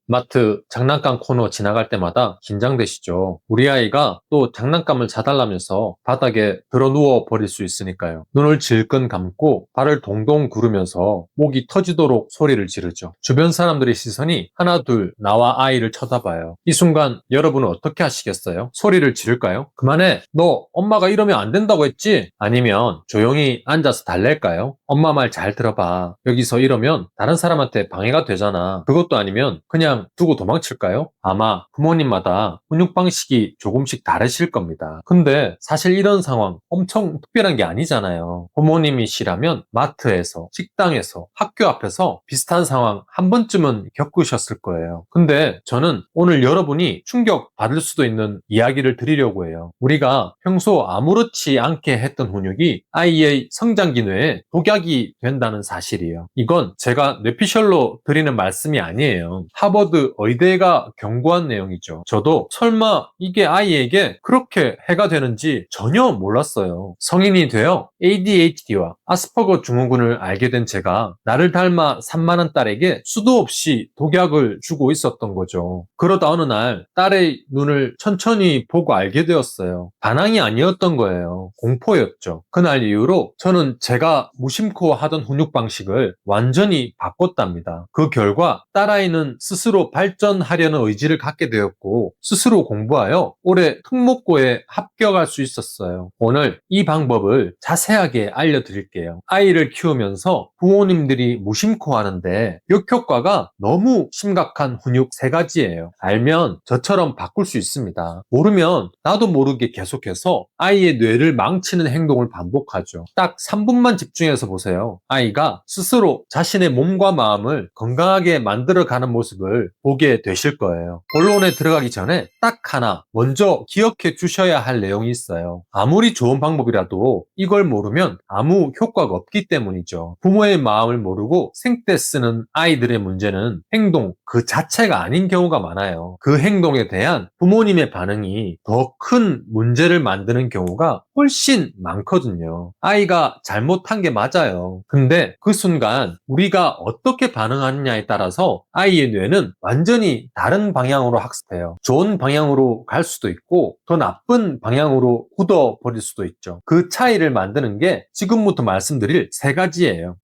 마트 장난감 코너 지나갈 때마다 긴장되시죠? 우리 아이가 또 장난감을 사달라면서 바닥에 드러 누워 버릴 수 있으니까요. 눈을 질끈 감고 발을 동동 구르면서 목이 터지도록 소리를 지르죠. 주변 사람들의 시선이 하나 둘 나와 아이를 쳐다봐요. 이 순간 여러분은 어떻게 하시겠어요? 소리를 지를까요? 그만해! 너 엄마가 이러면 안 된다고 했지? 아니면 조용히 앉아서 달랠까요? 엄마 말 잘 들어봐. 여기서 이러면 다른 사람한테 방해가 되잖아. 그것도 아니면 그냥 두고 도망칠까요? 아마 부모님마다 훈육 방식이 조금씩 다르실 겁니다. 근데 사실 이런 상황 엄청 특별한 게 아니잖아요. 부모님이시라면 마트에서, 식당에서, 학교 앞에서 비슷한 상황 한 번쯤은 겪으셨을 거예요. 근데 저는 오늘 여러분이 충격 받을 수도 있는 이야기를 드리려고 해요. 우리가 평소 아무렇지 않게 했던 훈육이 아이의 성장 기뇌에 독약이 된다는 사실이에요. 이건 제가 뇌피셜로 드리는 말씀이 아니에요. 하버드 의대가 경고한 내용이죠. 저도 설마 이게 아이에게 그렇게 해가 되는지 전혀 몰랐어요. 성인이 되어 ADHD와 아스퍼거 증후군을 알게 된 제가 나를 닮아 산만한 딸에게 수도 없이 독약을 주고 있었던 거죠. 그러다 어느 날 딸의 눈을 천천히 보고 알게 되었어요. 반항이 아니었던 거예요. 공포였죠. 그날 이후로 저는 제가 무심코 하던 훈육 방식을 완전히 바꿨답니다. 그 결과 딸아이는 스스로 발전하려는 의지를 갖게 되었고 스스로 공부하여 올해 특목고에 합격할 수 있었어요. 오늘 이 방법을 자세하게 알려드릴게요. 아이를 키우면서 부모님들이 무심코 하는데 역효과가 너무 심각한 훈육 세 가지예요. 알면 저처럼 바꿀 수 있습니다. 모르면 나도 모르게 계속해서 아이의 뇌를 망치는 행동을 반복하죠. 딱 3분만 집중해서 보세요. 아이가 스스로 자신의 몸과 마음을 건강하게 만들어가는 모습을 보게 되실 거예요. 본론에 들어가기 전에 딱 하나 먼저 기억해 주셔야 할 내용이 있어요. 아무리 좋은 방법이라도 이걸 모르면 아무 효과가 없기 때문이죠. 부모의 마음을 모르고 생떼 쓰는 아이들의 문제는 행동 그 자체가 아닌 경우가 많아요. 그 행동에 대한 부모님의 반응이 더 큰 문제를 만드는 경우가 훨씬 많거든요. 아이가 잘못한 게 맞아요. 근데 그 순간 우리가 어떻게 반응하느냐에 따라서 아이의 뇌는 완전히 다른 방향으로 학습해요. 좋은 방향으로 갈 수도 있고 더 나쁜 방향으로 굳어버릴 수도 있죠. 그 차이를 만드는 게 지금부터 말씀드릴 세 가지예요.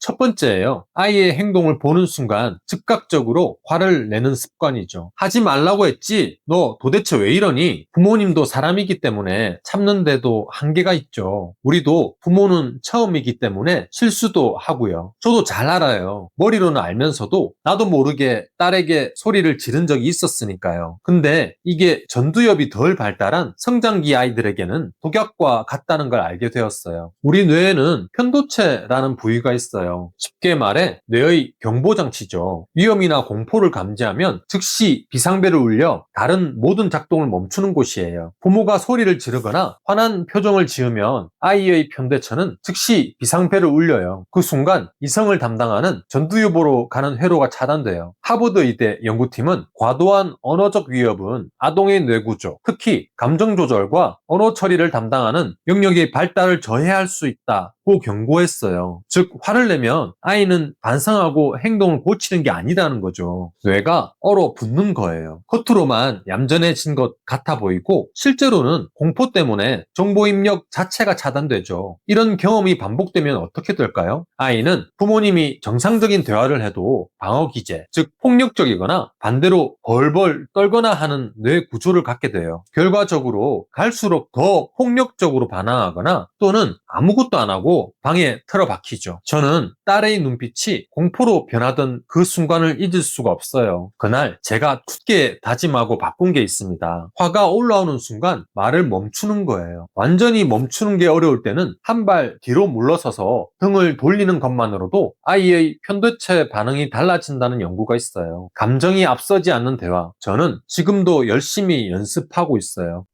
첫 번째예요. 아이의 행동을 보는 순간 즉각적으로 화를 내는 습관이죠. 하지 말라고 했지? 너 도대체 왜 이러니? 부모님도 사람이기 때문에 참는데도 한계가 있죠. 우리도 부모는 처음이기 때문에 실수도 하고요. 저도 잘 알아요. 머리로는 알면서도 나도 모르게 딸에게 소리를 지른 적이 있었으니까요. 근데 이게 전두엽이 덜 발달한 성장기 아이들에게는 독약과 같다는 걸 알게 되었어요. 우리 뇌에는 편도체라는 부위가 있어요. 쉽게 말해 뇌의 경보장치죠. 위험이나 공포를 감지하면 즉시 비상벨을 울려 다른 모든 작동을 멈추는 곳이에요. 부모가 소리를 지르거나 화난 표정을 지으면 아이의 편대처는 즉시 비상벨을 울려요. 그 순간 이성을 담당하는 전두엽으로 가는 회로가 차단돼요. 하버드 의대 연구팀은 과도한 언어적 위협은 아동의 뇌구조, 특히 감정 조절과 언어 처리를 담당하는 영역의 발달을 저해할 수 있다고 경고했어요. 즉 화를 내면 아이는 반성하고 행동을 고치는 게 아니라는 거죠. 뇌가 얼어붙는 거예요. 겉으로만 얌전해진 것 같아 보이고 실제로는 공포 때문에 정보 입력 자체가 차단되죠. 이런 경험이 반복되면 어떻게 될까요? 아이는 부모님이 정상적인 대화를 해도 방어 기제, 즉 폭력적이거나 반대로 벌벌 떨거나 하는 뇌 구조를 갖게 돼요. 결과적으로 갈수록 더 폭력적으로 반항하거나 또는 아무것도 안 하고 방에 틀어박히죠. 저는 딸의 눈빛이 공포로 변하던 그 순간을 잊을 수가 없어요. 그날 제가 굳게 다짐하고 바꾼 게 있습니다. 화가 올라오는 순간 말을 멈추는 거예요. 완전히 멈추는 게 어려울 때는 한 발 뒤로 물러서서 등을 돌리는 것만으로도 아이의 편도체 반응이 달라진다는 연구가 있어요. 감정이 앞서지 않는 대화. 저는 지금도 열심히 연습하고 있어요.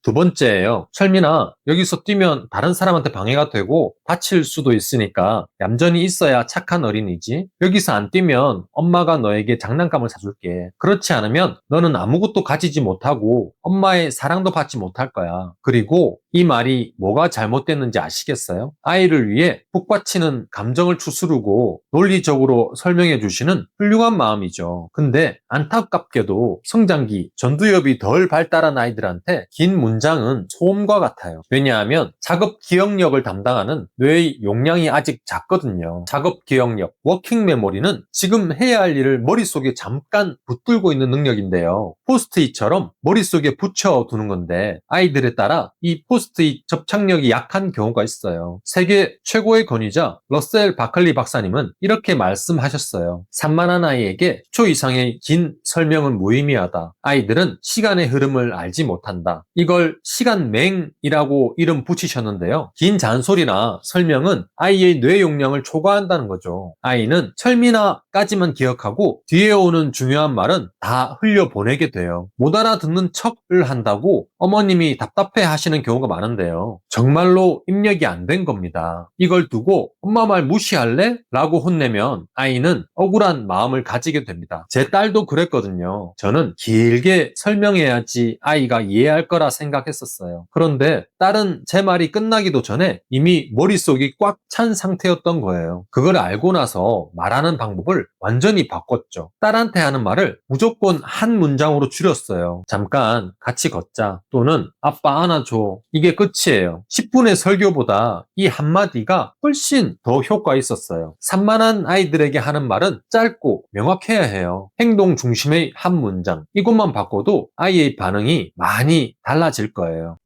두 번째예요. 철민아, 여기서 뛰면 다른 사람한테 방해가 되고 다칠 수도 있으니까 얌전히 있어야 착한 어린이지. 여기서 안 뛰면 엄마가 너에게 장난감을 사줄게. 그렇지 않으면 너는 아무것도 가지지 못하고 엄마의 사랑도 받지 못할 거야. 그리고 이 말이 뭐가 잘못됐는지 아시겠어요? 아이를 위해 북받치는 감정을 추스르고 논리적으로 설명해 주시는 훌륭한 마음이죠. 근데 안타깝게도 성장기, 전두엽이 덜 발달한 아이들한테 긴 문장은 소음과 같아요. 왜냐하면 작업 기억력을 담당하는 뇌의 용량이 아직 작거든요. 작업 기억력, 워킹 메모리는 지금 해야 할 일을 머릿속에 잠깐 붙들고 있는 능력인데요. 포스트잇처럼 머릿속에 붙여두는 건데 아이들에 따라 이 포스트잇 접착력이 약한 경우가 있어요. 세계 최고의 권위자 러셀 바클리 박사님은 이렇게 말씀하셨어요. 산만한 아이에게 초 이상의 긴 설명은 무의미하다. 아이들은 시간의 흐름을 알지 못한다. 이걸 시간맹이라고 이름 붙이셨는데요. 긴 잔소리나 설명은 아이의 뇌 용량을 초과한다는 거죠. 아이는 철미나까지만 기억하고 뒤에 오는 중요한 말은 다 흘려보내게 돼요. 못 알아듣는 척을 한다고 어머님이 답답해 하시는 경우가 많은데요. 정말로 입력이 안 된 겁니다. 이걸 두고 엄마 말 무시할래? 라고 혼내면 아이는 억울한 마음을 가지게 됩니다. 제 딸도 그랬거든요. 저는 길게 설명해야지 아이가 이해할 거라 생각했었어요. 그런데 딸은 제 말이 끝나기도 전에 이미 머릿속이 꽉 찬 상태였던 거예요. 그걸 알고 나서 말하는 방법을 완전히 바꿨죠. 딸한테 하는 말을 무조건 한 문장으로 줄였어요. 잠깐 같이 걷자 또는 아빠 안아줘. 이게 끝이에요. 10분의 설교보다 이 한마디가 훨씬 더 효과 있었어요. 산만한 아이들에게 하는 말은 짧고 명확해야 해요. 행동 중심의 한 문장. 이것만 바꿔도 아이의 반응이 많이 달라질 거예요.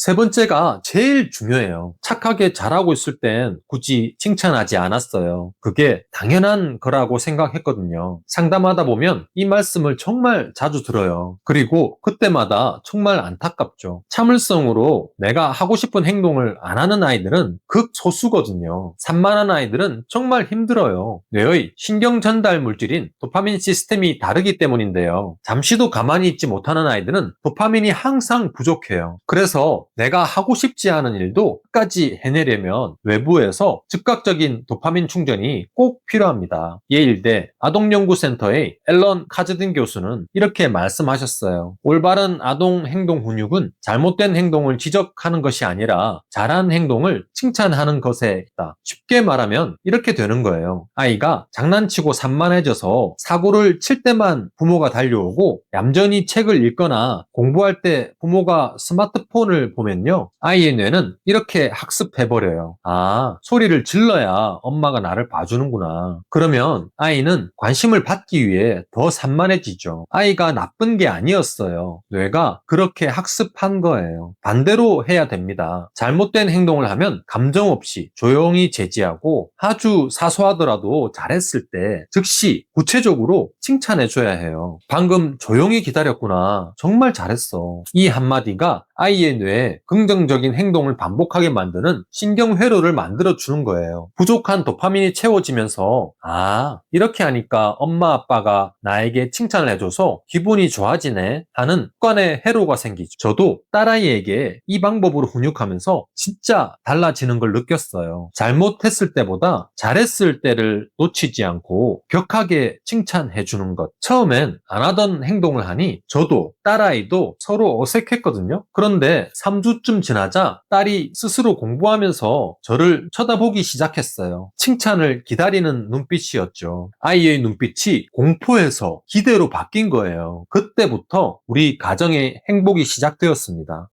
세 번째가 제일 중요해요. 착하게 잘하고 있을 땐 굳이 칭찬하지 않았어요. 그게 당연한 거라고 생각했거든요. 상담하다 보면 이 말씀을 정말 자주 들어요. 그리고 그때마다 정말 안타깝죠. 참을성으로 내가 하고 싶은 행동을 안 하는 아이들은 극소수거든요. 산만한 아이들은 정말 힘들어요. 뇌의 신경 전달 물질인 도파민 시스템이 다르기 때문인데요. 잠시도 가만히 있지 못하는 아이들은 도파민이 항상 부족해요. 그래서 내가 하고 싶지 않은 일도 끝까지 해내려면 외부에서 즉각적인 도파민 충전이 꼭 필요합니다. 예일대 아동연구센터의 앨런 카즈딘 교수는 이렇게 말씀하셨어요. 올바른 아동 행동 훈육은 잘못된 행동을 지적하는 것이 아니라 잘한 행동을 칭찬하는 것에 있다. 쉽게 말하면 이렇게 되는 거예요. 아이가 장난치고 산만해져서 사고를 칠 때만 부모가 달려오고 얌전히 책을 읽거나 공부할 때 부모가 스마트폰을 보면요. 아이의 뇌는 이렇게 학습해버려요. 아, 소리를 질러야 엄마가 나를 봐주는구나. 그러면 아이는 관심을 받기 위해 더 산만해지죠. 아이가 나쁜 게 아니었어요. 뇌가 그렇게 학습한 거예요. 반대로 해야 됩니다. 잘못된 행동을 하면 감정 없이 조용히 제지하고 아주 사소하더라도 잘했을 때 즉시 구체적으로 칭찬해줘야 해요. 방금 조용히 기다렸구나. 정말 잘했어. 이 한마디가 아이의 뇌에 긍정적인 행동을 반복하게 만드는 신경회로를 만들어주는 거예요. 부족한 도파민이 채워지면서 아, 이렇게 하니까 엄마 아빠가 나에게 칭찬을 해줘서 기분이 좋아지네 하는 습관의 회로가 생기죠. 저도 딸아이에게 이 방법으로 훈육하면서 진짜 달라지는 걸 느꼈어요. 잘못했을 때보다 잘했을 때를 놓치지 않고 격하게 칭찬해주는 것. 처음엔 안 하던 행동을 하니 저도 딸아이도 서로 어색했거든요. 그런데 3주쯤 지나자 딸이 스스로 공부하면서 저를 쳐다보기 시작했어요. 칭찬을 기다리는 눈빛이었죠. 아이의 눈빛이 공포에서 기대로 바뀐 거예요. 그때부터 우리 가정의 행복이 시작되었습니다.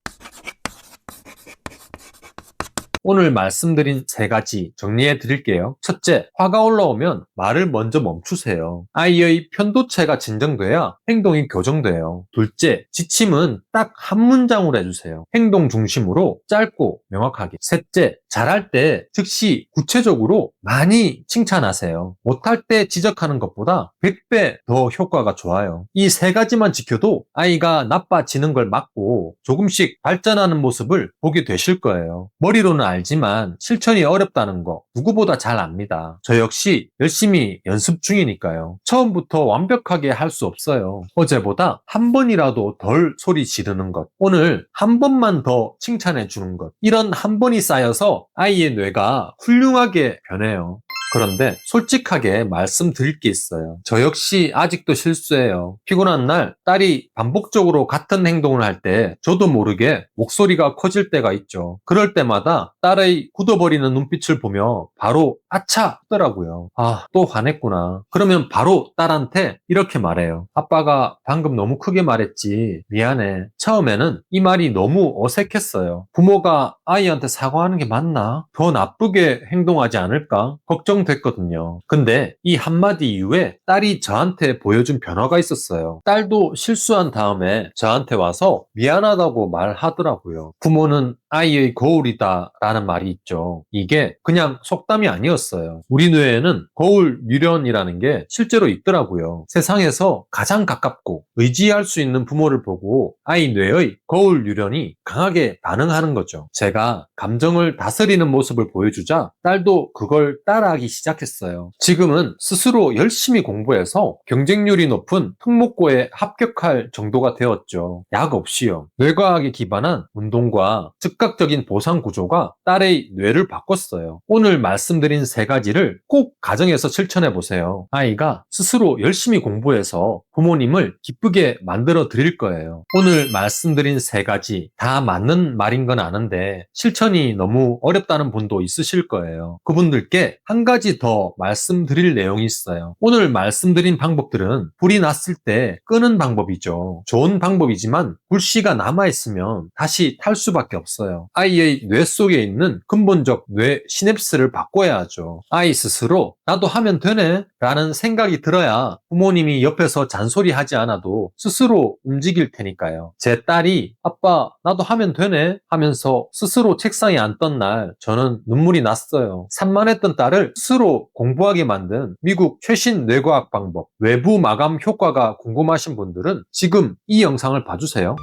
오늘 말씀드린 세 가지 정리해 드릴게요. 첫째, 화가 올라오면 말을 먼저 멈추세요. 아이의 편도체가 진정돼야 행동이 교정돼요. 둘째, 지침은 딱 한 문장으로 해주세요. 행동 중심으로 짧고 명확하게. 셋째, 잘할 때 즉시 구체적으로 많이 칭찬하세요. 못할 때 지적하는 것보다 100배 더 효과가 좋아요. 이 세 가지만 지켜도 아이가 나빠지는 걸 막고 조금씩 발전하는 모습을 보게 되실 거예요. 머리로는 알지만 실천이 어렵다는 거 누구보다 잘 압니다. 저 역시 열심히 연습 중이니까요. 처음부터 완벽하게 할 수 없어요. 어제보다 한 번이라도 덜 소리 지르는 것, 오늘 한 번만 더 칭찬해 주는 것, 이런 한 번이 쌓여서 아이의 뇌가 훌륭하게 변해요. 그런데 솔직하게 말씀드릴 게 있어요. 저 역시 아직도 실수해요. 피곤한 날 딸이 반복적으로 같은 행동을 할 때 저도 모르게 목소리가 커질 때가 있죠. 그럴 때마다 딸의 굳어버리는 눈빛을 보며 바로 아차 하더라고요. 아, 또 화냈구나. 그러면 바로 딸한테 이렇게 말해요. 아빠가 방금 너무 크게 말했지. 미안해. 처음에는 이 말이 너무 어색했어요. 부모가 아이한테 사과하는 게 맞나? 더 나쁘게 행동하지 않을까? 걱정됐거든요. 근데 이 한마디 이후에 딸이 저한테 보여준 변화가 있었어요. 딸도 실수한 다음에 저한테 와서 미안하다고 말하더라고요. 부모는 아이의 거울이다 라는 말이 있죠. 이게 그냥 속담이 아니었어요. 우리 뇌에는 거울 유련이라는 게 실제로 있더라고요. 세상에서 가장 가깝고 의지할 수 있는 부모를 보고 아이 뇌의 거울 유련이 강하게 반응하는 거죠. 제가 감정을 다스리는 모습을 보여주자 딸도 그걸 따라하기 시작했어요. 지금은 스스로 열심히 공부해서 경쟁률이 높은 특목고에 합격할 정도가 되었죠. 약 없이요. 뇌과학에 기반한 운동과 즉각적인 보상 구조가 딸의 뇌를 바꿨어요. 오늘 말씀드린 세 가지를 꼭 가정에서 실천해 보세요. 아이가 스스로 열심히 공부해서 부모님을 기쁘게 만들어 드릴 거예요. 오늘 말씀드린 세 가지 다 맞는 말인 건 아는데 실천이 너무 어렵다는 분도 있으실 거예요. 그분들께 한 가지 더 말씀드릴 내용이 있어요. 오늘 말씀드린 방법들은 불이 났을 때 끄는 방법이죠. 좋은 방법이지만 불씨가 남아있으면 다시 탈 수밖에 없어요. 아이의 뇌 속에 있는 근본적 뇌 시냅스를 바꿔야 하죠. 아이 스스로 나도 하면 되네 라는 생각이 들어야 부모님이 옆에서 잔소리하지 않아도 스스로 움직일 테니까요. 제 딸이 아빠 나도 하면 되네 하면서 스스로 책상에 앉던 날 저는 눈물이 났어요. 산만했던 딸을 스스로 공부하게 만든 미국 최신 뇌과학 방법 외부 마감 효과가 궁금하신 분들은 지금 이 영상을 봐주세요.